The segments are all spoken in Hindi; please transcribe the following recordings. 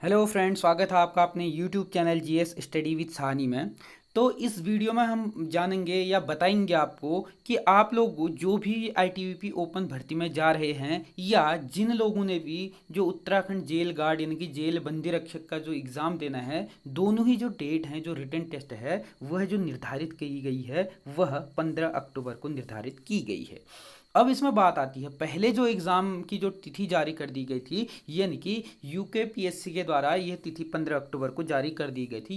हेलो फ्रेंड, स्वागत है आपका अपने YouTube channel GS study with Sahni में। तो इस वीडियो में हम जानेंगे या बताएंगे आपको कि आप लोग जो भी आईटीबीपी ओपन भर्ती में जा रहे हैं या जिन लोगों ने भी जो उत्तराखंड जेल गार्ड यानी कि जेल बंदी रक्षक का जो एग्ज़ाम देना है, दोनों ही जो डेट हैं, जो रिटन टेस्ट है, वह जो निर्धारित की गई है वह 15 अक्टूबर को निर्धारित की गई है। अब इसमें बात आती है, पहले जो एग्ज़ाम की जो तिथि जारी कर दी गई थी, यानी कि यूकेपीएससी के द्वारा यह तिथि 15 अक्टूबर को जारी कर दी गई थी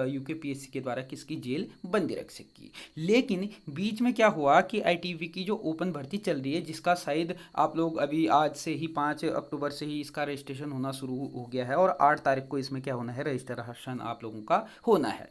यूकेपीएससी के द्वारा किसकी, जेल बंदी रक्षक की। लेकिन बीच में क्या हुआ कि आईटीबी की जो ओपन भर्ती चल रही है, जिसका शायद आप लोग अभी आज से ही 5 अक्टूबर से ही इसका रजिस्ट्रेशन होना शुरू हो गया है और 8 तारीख को इसमें क्या होना है, रजिस्ट्रेशन आप लोगों का होना है।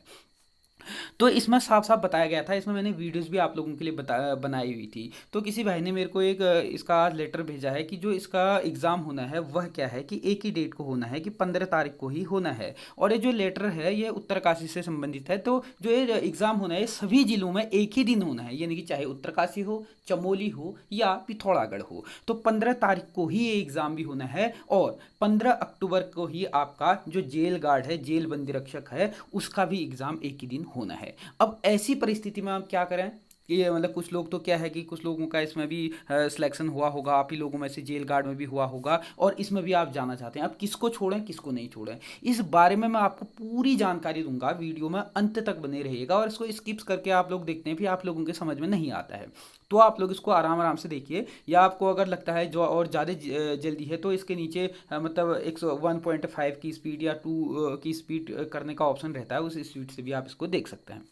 तो इसमें साफ साफ बताया गया था, इसमें मैंने वीडियोस भी आप लोगों के लिए बनाई हुई थी। तो किसी भाई ने मेरे को एक इसका आज लेटर भेजा है कि जो इसका एग्ज़ाम होना है वह क्या है कि एक ही डेट को होना है कि 15 तारीख को ही होना है। और ये जो लेटर है ये उत्तरकाशी से संबंधित है। तो जो ये एग्ज़ाम होना है सभी जिलों में एक ही दिन होना है, यानी कि चाहे उत्तरकाशी हो, चमोली हो या पिथौरागढ़ हो। तो 15 तारीख को ही ये एग्ज़ाम भी होना है और 15 अक्टूबर को ही आपका जो जेल गार्ड है, जेल बंदी रक्षक है, उसका भी एग्ज़ाम एक ही दिन होना है। अब ऐसी परिस्थिति में आप क्या करें कि मतलब कुछ लोग तो क्या है कि कुछ लोगों का इसमें भी सिलेक्शन हुआ होगा, आप ही लोगों में से जेल गार्ड में भी हुआ होगा और इसमें भी आप जाना चाहते हैं। अब किसको छोड़ें किसको नहीं छोड़ें, इस बारे में मैं आपको पूरी जानकारी दूंगा। वीडियो में अंत तक बने रहिएगा और इसको स्किप्स करके आप लोग देखते हैं फिर आप लोगों के समझ में नहीं आता है, तो आप लोग इसको आराम आराम से देखिए। या आपको अगर लगता है जो और ज़्यादा जल्दी है तो इसके नीचे मतलब 1.5 की स्पीड या 2 की स्पीड करने का ऑप्शन रहता है, उस स्पीड से भी आप इसको देख सकते हैं।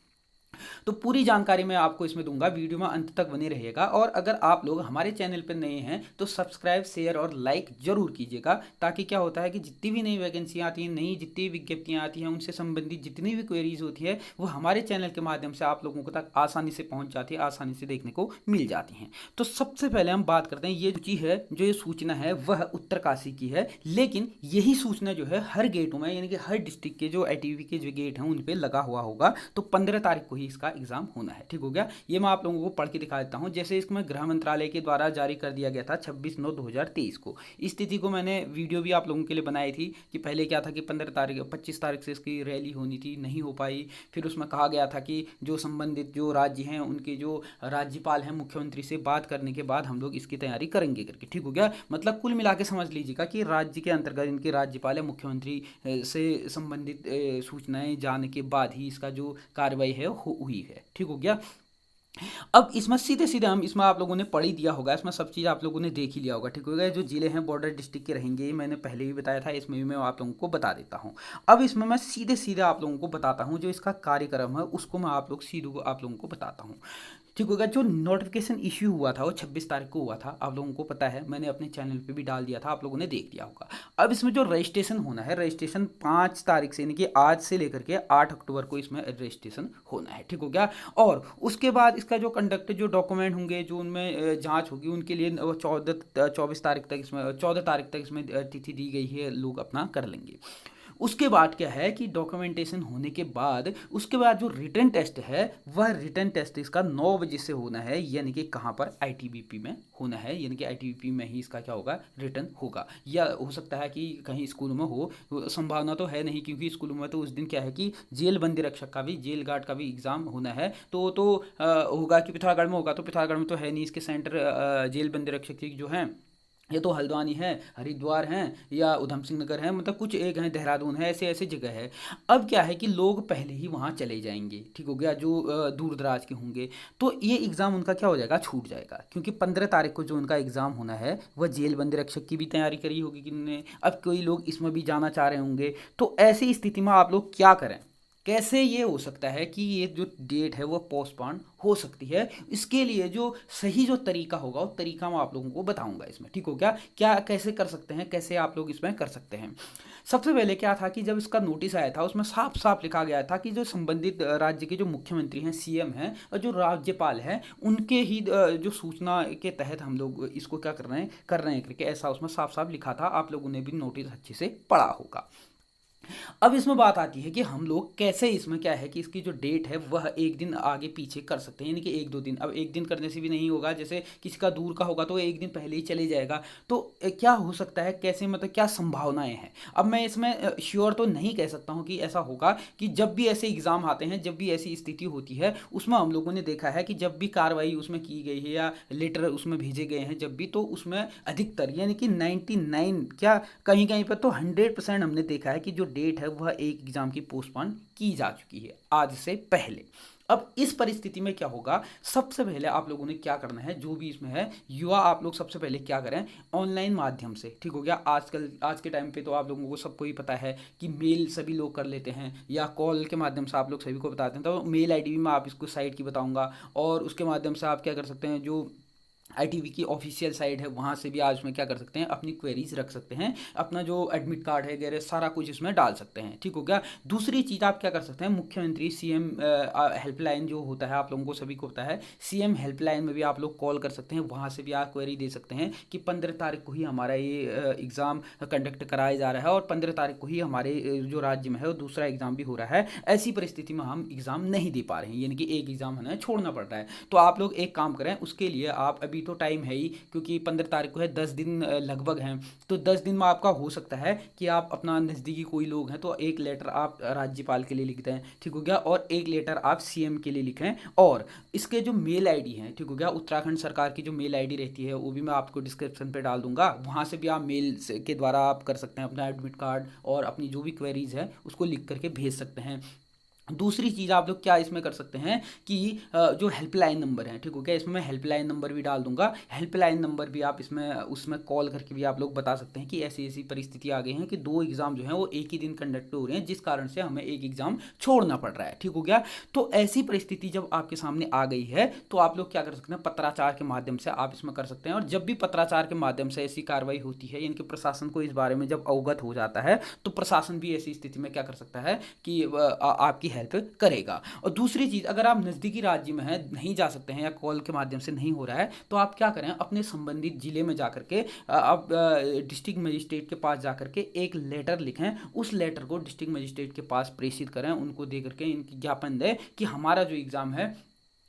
तो पूरी जानकारी मैं आपको इसमें दूंगा, वीडियो में अंत तक बने रहिएगा। और अगर आप लोग हमारे चैनल पर नए हैं तो सब्सक्राइब, शेयर और लाइक जरूर कीजिएगा, ताकि क्या होता है कि जितनी भी नई वैकेंसियाँ आती हैं, नई जितनी भी विज्ञप्तियाँ आती हैं, उनसे संबंधित जितनी भी क्वेरीज होती है वो हमारे चैनल के माध्यम से आप लोगों को तक आसानी से पहुँच जाती है, आसानी से देखने को मिल जाती हैं। तो सबसे पहले हम बात करते हैं, ये जो चीज़ है, जो ये सूचना है वह उत्तरकाशी की है, लेकिन यही सूचना जो है हर गेटों में यानी कि हर डिस्ट्रिक्ट के जो आईटीबी के जो गेट हैं उन पर लगा हुआ होगा। तो 15 तारीख को ही इसका एग्जाम होना है, ठीक हो गया। ये मैं आप लोगों को पढ़ के दिखा देता हूँ। जैसे इसमें गृह मंत्रालय के द्वारा जारी कर दिया गया था 26/9/2023 को। इस तिथि को मैंने वीडियो भी आप लोगों के लिए बनाई थी कि पहले क्या था कि 25 तारीख से इसकी रैली होनी थी, नहीं हो पाई। फिर उसमें कहा गया था कि जो संबंधित जो राज्य हैं उनके जो राज्यपाल हैं, मुख्यमंत्री से बात करने के बाद हम लोग इसकी तैयारी करेंगे करके, ठीक हो गया। मतलब कुल मिला के समझ लीजिएगा कि राज्य के अंतर्गत इनके राज्यपाल या मुख्यमंत्री से संबंधित सूचनाएं जाने के बाद ही इसका जो कार्रवाई है हुई है, ठीक हो गया। अब इसमें सीधे सीधे हम इसमें आप लोगों ने पढ़ ही दिया होगा, इसमें सब चीज़ आप लोगों ने देख ही लिया होगा, ठीक हो गया। जो जिले हैं बॉर्डर डिस्ट्रिक्ट के रहेंगे, मैंने पहले भी बताया था, इसमें भी मैं आप लोगों को बता देता हूँ। अब इसमें मैं सीधे सीधे आप लोगों को बताता हूँ, जो इसका कार्यक्रम है उसको मैं आप लोगों को बताता हूँ, ठीक होगा। जो नोटिफिकेशन इश्यू हुआ था वो 26 तारीख को हुआ था, आप लोगों को पता है, मैंने अपने चैनल पे भी डाल दिया था, आप लोगों ने देख लिया होगा। अब इसमें जो रजिस्ट्रेशन होना है, रजिस्ट्रेशन 5 तारीख से यानी कि आज से लेकर के 8 अक्टूबर को इसमें रजिस्ट्रेशन होना है, ठीक हो गया। और उसके बाद इसका जो कंडक्ट जो डॉक्यूमेंट होंगे, जो उनमें जांच होगी, उनके लिए 24 तारीख तक इसमें 14 तारीख तक इसमें तिथि दी गई है, लोग अपना कर लेंगे। उसके बाद क्या है कि डॉक्यूमेंटेशन होने के बाद उसके बाद जो रिटन टेस्ट है, वह रिटन टेस्ट इसका 9 बजे से होना है, यानी कि कहाँ पर, आईटीबीपी में होना है, यानी कि आईटीबीपी में ही इसका क्या होगा, रिटन होगा। या हो सकता है कि कहीं स्कूल में हो, संभावना तो है नहीं, क्योंकि स्कूल में तो उस दिन क्या है कि जेल बंदी रक्षक का भी, जेल गार्ड का भी एग्ज़ाम होना है। तो होगा कि पिथौरागढ़ में होगा, तो पिथौरागढ़ में तो है नहीं, इसके सेंटर जेल बंदी रक्षक की जो है ये तो हल्द्वानी है, हरिद्वार हैं या उधम सिंह नगर है, मतलब कुछ एक हैं, देहरादून है, ऐसे ऐसे जगह है। अब क्या है कि लोग पहले ही वहाँ चले जाएंगे, ठीक हो गया, जो दूर दराज के होंगे। तो ये एग्ज़ाम उनका क्या हो जाएगा, छूट जाएगा, क्योंकि 15 तारीख को जो उनका एग्ज़ाम होना है वह जेल बंदी रक्षक की भी तैयारी करी होगी किन्होंने। अब कोई लोग इसमें भी जाना चाह रहे होंगे, तो ऐसी स्थिति में आप लोग क्या करें, कैसे ये हो सकता है कि ये जो डेट है वो पोस्टपोन हो सकती है। इसके लिए जो सही जो तरीका होगा वो तरीका मैं आप लोगों को बताऊंगा इसमें, ठीक हो गया। क्या कैसे कर सकते हैं, कैसे आप लोग इसमें कर सकते हैं। सबसे पहले क्या था कि जब इसका नोटिस आया था उसमें साफ साफ लिखा गया था कि जो संबंधित राज्य के जो मुख्यमंत्री हैं, सीएम हैं, और जो राज्यपाल हैं, उनके ही जो सूचना के तहत हम लोग इसको क्या कर रहे हैं करके, ऐसा उसमें साफ साफ लिखा था। आप लोगों ने भी नोटिस अच्छे से पढ़ा होगा। अब इसमें बात आती है कि हम लोग कैसे इसमें क्या है कि इसकी जो डेट है वह एक दिन आगे पीछे कर सकते हैं, यानी कि एक दो दिन। अब एक दिन करने से भी नहीं होगा, जैसे किसी का दूर का होगा तो एक दिन पहले ही चले जाएगा। तो क्या हो सकता है, कैसे मतलब क्या संभावनाएं हैं। अब मैं इसमें श्योर तो नहीं कह सकता हूँ कि ऐसा होगा, कि जब भी ऐसे एग्ज़ाम आते हैं, जब भी ऐसी स्थिति होती है, उसमें हम लोगों ने देखा है कि जब भी कार्रवाई उसमें की गई है या लेटर उसमें भेजे गए हैं जब भी, तो उसमें अधिकतर यानी कि 99 क्या कहीं कहीं पर तो 100% हमने देखा है कि जो डेट है वह एक एग्ज़ाम की पोस्टपोन की जा चुकी है आज से पहले। अब इस परिस्थिति में क्या होगा, सबसे पहले आप लोगों ने क्या करना है, जो भी इसमें है युवा, आप लोग सबसे पहले क्या करें, ऑनलाइन माध्यम से, ठीक हो गया। आजकल आज के टाइम पे तो आप लोगों को सबको ही पता है कि मेल सभी लोग कर लेते हैं या कॉल के माध्यम से आप लोग सभी को बताते हैं। तो मेल आईडी भी मैं आप इसको साइट की बताऊंगा, और उसके माध्यम से आप क्या कर सकते हैं, जो आईटीबी की ऑफिशियल साइट है वहाँ से भी आज में क्या कर सकते हैं, अपनी क्वेरीज रख सकते हैं, अपना जो एडमिट कार्ड है वगैरह सारा कुछ इसमें डाल सकते हैं, ठीक हो गया। दूसरी चीज़ आप क्या कर सकते हैं, मुख्यमंत्री सीएम हेल्पलाइन जो होता है, आप लोगों को सभी को पता है, सीएम हेल्पलाइन में भी आप लोग कॉल कर सकते हैं, वहाँ से भी आप क्वेरी दे सकते हैं कि 15 तारीख को ही हमारा ये एग्ज़ाम कंडक्ट कराया जा रहा है और 15 तारीख को ही हमारे जो राज्य में है वो दूसरा एग्ज़ाम भी हो रहा है। ऐसी परिस्थिति में हम एग्ज़ाम नहीं दे पा रहे हैं, यानी कि एक एग्ज़ाम हमें छोड़ना पड़ रहा है। तो आप लोग एक काम करें, उसके लिए आप अभी तो टाइम है ही, क्योंकि 15 तारीख को है, 10 दिन लगभग हैं, तो 10 दिन में आपका हो सकता है कि आप अपना नज़दीकी कोई लोग हैं तो एक लेटर आप राज्यपाल के लिए लिख दें, ठीक हो गया, और एक लेटर आप सीएम के लिए लिखें। और इसके जो मेल आईडी हैं, ठीक हो गया, उत्तराखंड सरकार की जो मेल आईडी रहती है वो भी मैं आपको डिस्क्रिप्शन पे डाल दूंगा, वहाँ से भी आप मेल के द्वारा आप कर सकते हैं अपना एडमिट कार्ड और अपनी जो भी क्वेरीज है उसको लिख करके भेज सकते हैं। दूसरी चीज़ आप लोग क्या इसमें कर सकते हैं कि जो हेल्पलाइन नंबर है, ठीक हो गया, इसमें मैं हेल्पलाइन नंबर भी डाल दूंगा। हेल्पलाइन नंबर भी आप इसमें उसमें कॉल करके भी आप लोग बता सकते हैं कि ऐसी ऐसी परिस्थिति आ गई है कि दो एग्ज़ाम जो हैं वो एक ही दिन कंडक्ट हो रहे हैं, जिस कारण से हमें एक एग्ज़ाम छोड़ना पड़ रहा है, ठीक हो गया। तो ऐसी परिस्थिति जब आपके सामने आ गई है तो आप लोग क्या कर सकते हैं, पत्राचार के माध्यम से आप इसमें कर सकते हैं। और जब भी पत्राचार के माध्यम से ऐसी कार्रवाई होती है, यानी कि प्रशासन को इस बारे में जब अवगत हो जाता है, तो प्रशासन भी ऐसी स्थिति में क्या कर सकता है कि आपकी हेल्प करेगा। और दूसरी चीज़, अगर आप नज़दीकी राज्य में हैं, नहीं जा सकते हैं या कॉल के माध्यम से नहीं हो रहा है, तो आप क्या करें, अपने संबंधित जिले में जाकर के आप डिस्ट्रिक्ट मजिस्ट्रेट के पास जाकर के एक लेटर लिखें, उस लेटर को डिस्ट्रिक्ट मजिस्ट्रेट के पास प्रेषित करें, उनको दे करके इनकी ज्ञापन दें कि हमारा जो एग्ज़ाम है,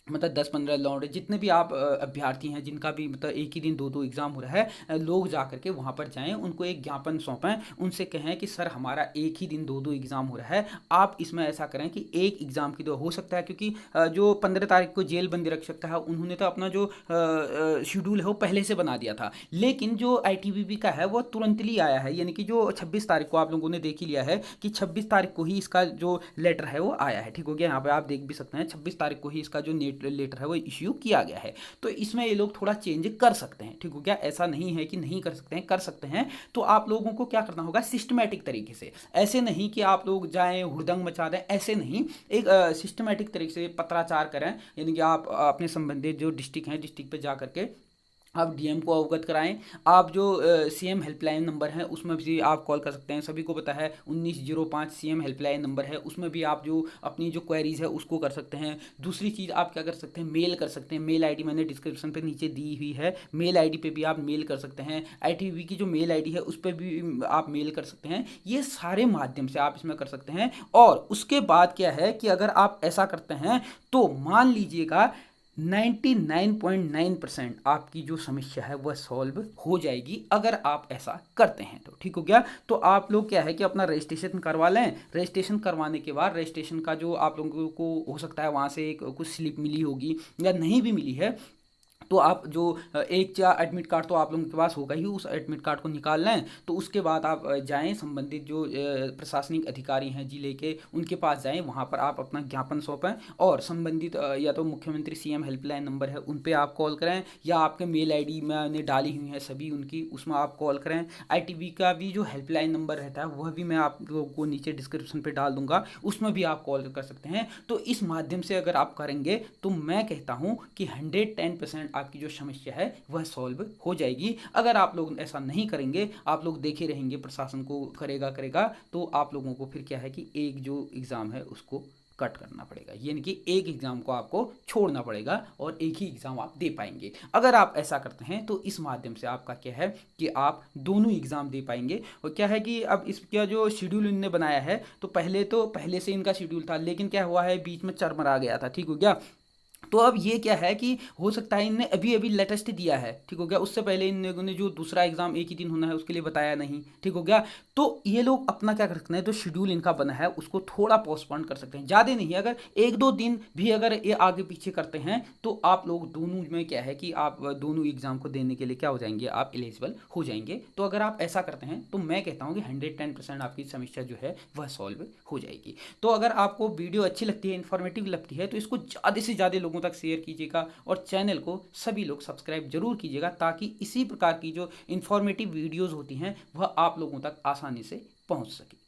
मतलब 10-15 लौंडे जितने भी आप अभ्यर्थी हैं जिनका भी मतलब एक ही दिन दो दो एग्ज़ाम हो रहा है, लोग जा करके वहाँ पर जाएं, उनको एक ज्ञापन सौंपें, उनसे कहें कि सर हमारा एक ही दिन दो दो एग्ज़ाम हो रहा है, आप इसमें ऐसा करें कि एक एग्ज़ाम की दो हो सकता है, क्योंकि जो 15 तारीख को जेल बंदी रख सकता है, उन्होंने तो अपना जो शेड्यूल है वो पहले से बना दिया था। लेकिन जो आईटीबीपी का है वो तुरंत ही आया है, यानी कि जो 26 तारीख को आप लोगों ने देख ही लिया है कि 26 तारीख को ही इसका जो लेटर है वो आया है, ठीक हो गया। यहाँ पर आप देख भी सकते हैं 26 तारीख को ही इसका जो लेटर है वो इश्यू किया गया है। तो इसमें ये लोग थोड़ा चेंज कर सकते हैं, ठीक हो गया। ऐसा नहीं है कि नहीं कर सकते हैं, कर सकते हैं। तो आप लोगों को क्या करना होगा, सिस्टमैटिक तरीके से, ऐसे नहीं कि आप लोग जाएं हुड़दंग मचा दें, ऐसे नहीं, एक सिस्टमैटिक तरीके से पत्राचार करें, यानी कि आप अपने संबंधित जो डिस्ट्रिक्ट हैं, डिस्ट्रिक्ट पे जा करके आप डीएम को अवगत कराएं। आप जो सीएम हेल्पलाइन नंबर है उसमें भी आप कॉल कर सकते हैं, सभी को पता है 1905 सीएम हेल्पलाइन नंबर है, उसमें भी आप जो अपनी जो क्वेरीज है उसको कर सकते हैं। दूसरी चीज़ आप क्या कर सकते हैं, मेल कर सकते हैं, मेल आईडी मैंने डिस्क्रिप्शन पे नीचे दी हुई है, मेल आईडी पे भी आप मेल कर सकते हैं। आईटीबी की जो मेल आईडी है उस पर भी आप मेल कर सकते हैं। ये सारे माध्यम से आप इसमें कर सकते हैं। और उसके बाद क्या है कि अगर आप ऐसा करते हैं तो मान लीजिएगा 99.9% आपकी जो समस्या है वह सॉल्व हो जाएगी, अगर आप ऐसा करते हैं तो, ठीक हो गया। तो आप लोग क्या है कि अपना रजिस्ट्रेशन करवा लें। रजिस्ट्रेशन करवाने के बाद रजिस्ट्रेशन का जो आप लोगों को हो सकता है वहाँ से एक कुछ स्लिप मिली होगी या नहीं भी मिली है, तो आप जो एक या एडमिट कार्ड तो आप लोगों के पास होगा ही, उस एडमिट कार्ड को निकाल लें। तो उसके बाद आप जाएं, संबंधित जो प्रशासनिक अधिकारी हैं जिले के, उनके पास जाएं, वहां पर आप अपना ज्ञापन सौंपें और संबंधित या तो मुख्यमंत्री सीएम हेल्पलाइन नंबर है उन पे आप कॉल करें, या आपके मेल आईडी मैंने डाली हुई है सभी उनकी, उसमें आप कॉल करें। आईटीबी का भी जो हेल्पलाइन नंबर रहता है वह भी मैं आप लोगों को नीचे डिस्क्रिप्शन पर डाल दूंगा, उसमें भी आप कॉल कर सकते हैं। तो इस माध्यम से अगर आप करेंगे तो मैं कहता हूँ कि 110% आपकी जो समस्या है वह सॉल्व हो जाएगी। अगर आप लोग ऐसा नहीं करेंगे, आप लोग देखे रहेंगे प्रशासन को करेगा, तो आप लोगों को फिर क्या है कि एक जो एग्ज़ाम है उसको कट करना पड़ेगा, यानी कि एक एग्ज़ाम को आपको छोड़ना पड़ेगा और एक ही एग्ज़ाम आप दे पाएंगे। अगर आप ऐसा करते हैं तो इस माध्यम से आपका क्या है कि आप दोनों एग्ज़ाम दे पाएंगे। और क्या है कि अब इसका जो शेड्यूल इनने बनाया है, तो पहले से इनका शेड्यूल था, लेकिन क्या हुआ है बीच में चरमरा गया था, ठीक हो गया। तो अब ये क्या है कि हो सकता है इनने अभी अभी लेटेस्ट दिया है, ठीक हो गया, उससे पहले इन लोगों ने जो दूसरा एग्जाम एक ही दिन होना है उसके लिए बताया नहीं, ठीक हो गया। तो ये लोग अपना क्या कर सकते हैं, तो शेड्यूल इनका बना है उसको थोड़ा पोस्टपोन कर सकते हैं, ज़्यादा नहीं, अगर एक दो दिन भी अगर ये आगे पीछे करते हैं तो आप लोग दोनों में क्या है कि आप दोनों एग्जाम को देने के लिए क्या हो जाएंगे, आप एलिजिबल हो जाएंगे। तो अगर आप ऐसा करते हैं तो मैं कहता हूँ कि 110% आपकी समस्या जो है वह सॉल्व हो जाएगी। तो अगर आपको वीडियो अच्छी लगती है, इन्फॉर्मेटिव लगती है, तो इसको ज़्यादा से ज़्यादा लोगों तक शेयर कीजिएगा और चैनल को सभी लोग सब्सक्राइब जरूर कीजिएगा, ताकि इसी प्रकार की जो इन्फॉर्मेटिव वीडियोज़ होती हैं वह आप लोगों तक आसानी से पहुंच सके।